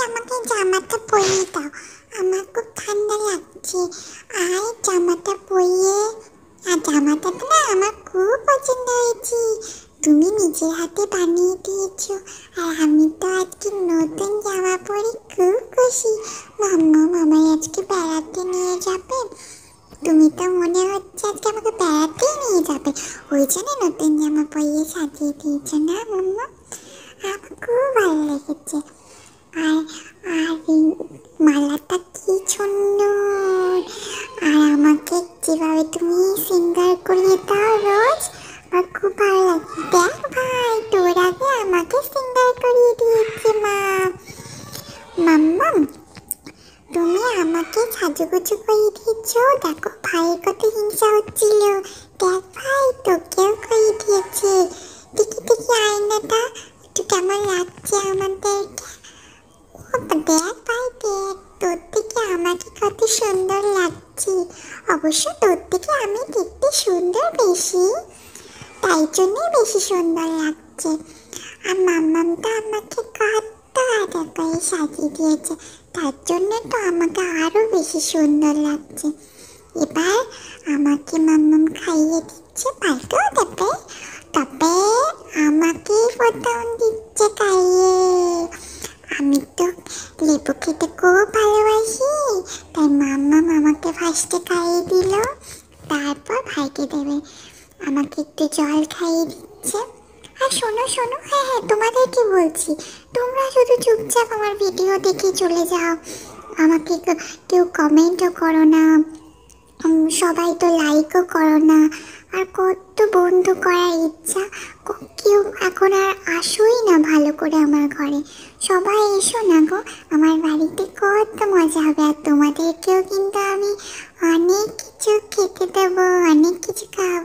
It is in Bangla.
আমাকে জামাটা পরিয়ে দাও, আমার খুব ঠান্ডা লাগছে। আর জামাটা পরিয়ে, আর জামাটা তো না আমার খুব পছন্দ হয়েছে, তুমি নিজের হাতে বানিয়ে দিয়েছো। আর আমি তো আজকে নতুন জামা পরে খুব খুশি। মাম্মা আমায় আজকে বেড়াতে নিয়ে যাবে। তুমি তো মনে হচ্ছে আজকে আমাকে বেড়াতেই নিয়ে যাবে, ওই জন্য নতুন জামা পরিয়ে সাজিয়ে দিয়েছো না মাম্মা? আমার খুব ভালো লেগেছে। আর আর এই মালাটা কি সুন্দর। আর আমাকে যেভাবে তুমি সিঙ্গার করিয়ে দাও রোজ, আমার খুব ভালো লাগে। দেখ ভাই, তোর আগে আমাকে সিঙ্গার করিয়ে দিয়েছে মা। মাম্মাম, তুমি আমাকে সাজুগুজু করিয়ে দিয়েছো, দেখো ভাইয়ের কত হিংসা হচ্ছিল। দেখ ভাই, তোকেও করিয়ে দিয়েছে। দেখি দেখি আয়নাটা একটু কেমন লাগছে আমাদেরকে। দেখ ভাই দেখ, তোর থেকে আমাকে কত সুন্দর লাগছে। অবশ্য তোর থেকে আমি দেখতে সুন্দর বেশি, তাই জন্যই বেশি সুন্দর লাগছে। আর মাম্মামটা আমাকে কত আদর করে সাজিয়ে দিয়েছে, তার জন্য তো আমাকে আরো বেশি সুন্দর লাগছে। এবার আমাকে মাম্মাম খাইয়ে দিচ্ছে, পাল্টেও দেবে, তবে আমাকে প্রথম দিচ্ছে খাইয়ে। আমি তো লেবু খেতে খুব ভালোবাসি, তাই মাম্মাম আমাকে ফার্স্টে খাইয়ে দিল, তারপর ভাইকে দেবে। আমাকে একটু জল খাইয়ে দিচ্ছে। আর শোনো শোনো, হ্যাঁ হ্যাঁ, তোমাদেরকে বলছি, তোমরা শুধু চুপচাপ আমার ভিডিও দেখে চলে যাও, আমাকে কেউ কমেন্টও করো না, সবাই তো লাইকও করো না। আর কত বন্ধু করার ইচ্ছা, কেউ এখন আর আসোই না ভালো করে আমার ঘরে। সবাই এসো না গো, আমার বাড়িতে কত মজা হবে। আর তোমাদেরকেও কিন্তু আমি অনেক কিছু খেতে দেবো, অনেক কিছু খাওয়াবো।